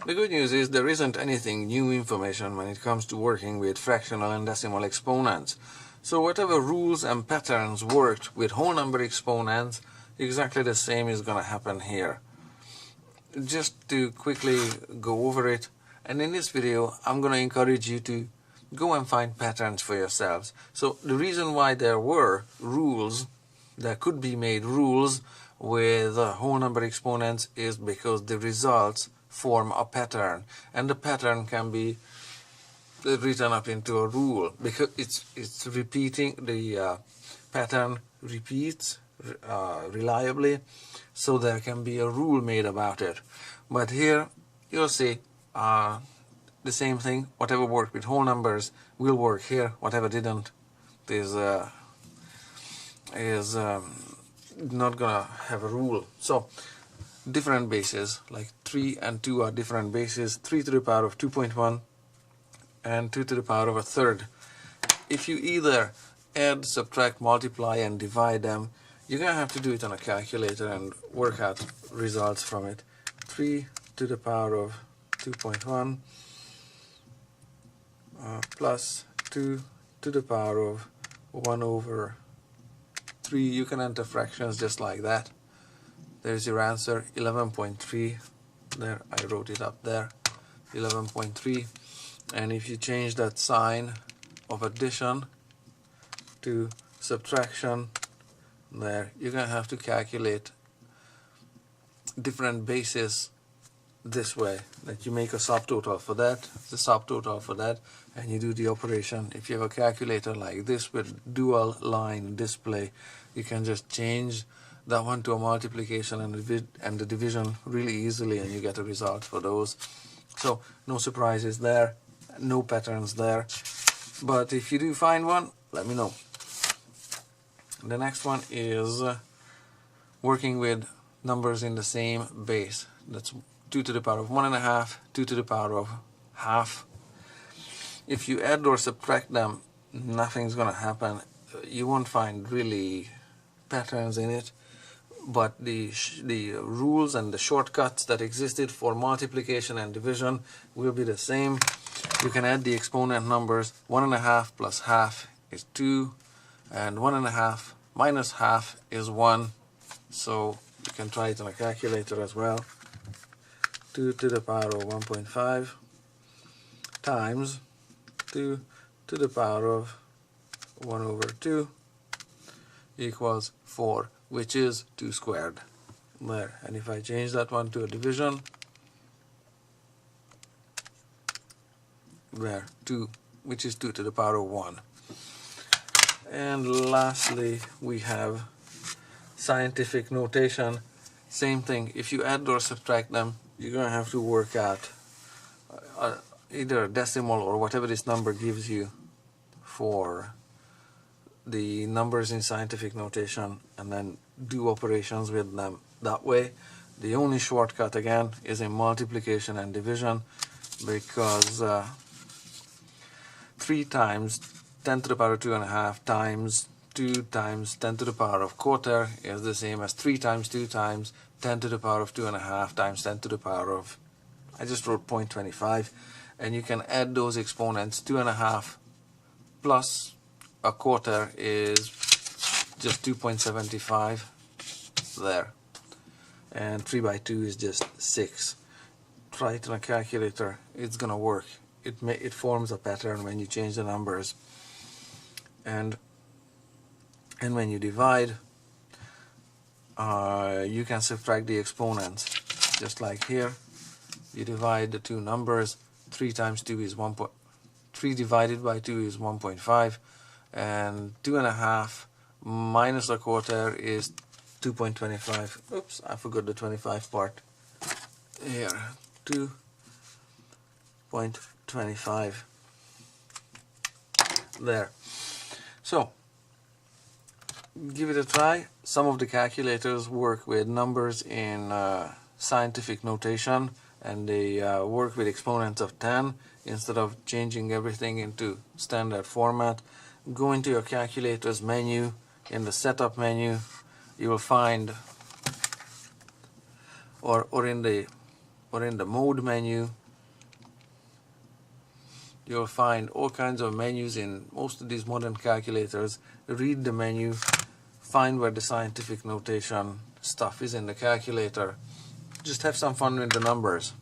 The good news is there isn't anything new information when it comes to working with fractional and decimal exponents. So whatever rules and patterns worked with whole number exponents, exactly the same is going to happen here. Just to quickly go over it, and in this video I'm going to encourage you to go and find patterns for yourselves. So the reason why there were rules, there could be made rules with whole number exponents, is because the results form a pattern, and the pattern can be written up into a rule because it's repeating. The pattern repeats reliably, so there can be a rule made about it. But here you'll see the same thing. Whatever worked with whole numbers will work here. Whatever didn't is not gonna have a rule. So different bases, like 3 and 2 are different bases. 3 to the power of 2.1 and 2 to the power of a third. If you either add, subtract, multiply and divide them, you're gonna have to do it on a calculator and work out results from it. 3 to the power of 2.1 plus 2 to the power of 1 over 3. You can enter fractions just like that. There's your answer, 11.3. There, I wrote it up there, 11.3. And if you change that sign of addition to subtraction, there, you're going to have to calculate different bases this way. That you make a subtotal for that, the subtotal for that, and you do the operation. If you have a calculator like this with dual line display, you can just change that one to a multiplication and the division really easily, and you get a result for those. So no surprises there, no patterns there. But if you do find one, let me know. The next one is working with numbers in the same base. That's 2 to the power of 1.5, 2 to the power of half. If you add or subtract them, nothing's going to happen. You won't find really patterns in it, but the rules and the shortcuts that existed for multiplication and division will be the same. You can add the exponent numbers. 1.5 plus half is 2, and 1.5 minus half is 1. So you can try it on a calculator as well. 2 to the power of 1.5 times 2 to the power of 1 over 2 equals 4, which is 2 squared. There. And if I change that one to a division, there, 2, which is 2 to the power of 1. And lastly, we have scientific notation. Same thing. If you add or subtract them, you're going to have to work out either a decimal or whatever this number gives you for the numbers in scientific notation, and then do operations with them that way. The only shortcut again is in multiplication and division, because 3 times 10 to the power of 2.5 times 2 times 10 to the power of quarter is the same as 3 times 2 times 10 to the power of 2.5 times 10 to the power of, I just wrote 0.25, and you can add those exponents. 2.5 plus a quarter is just 2.75 there, and 3 by 2 is just 6. Try it on a calculator, it's gonna work. It forms a pattern when you change the numbers. And when you divide, you can subtract the exponents, just like here. You divide the two numbers. 3 times 2 is 3 divided by 2 is 1.5, and 2.5 minus a quarter is 2.25. Oops, I forgot the 25 part. Here, 2.25. There. So give it a try. Some of the calculators work with numbers in scientific notation, and they work with exponents of 10 instead of changing everything into standard format. Go into your calculator's menu. In the setup menu, you will find, or in the or in the mode menu. You'll find all kinds of menus in most of these modern calculators. Read the menu, find where the scientific notation stuff is in the calculator. Just have some fun with the numbers.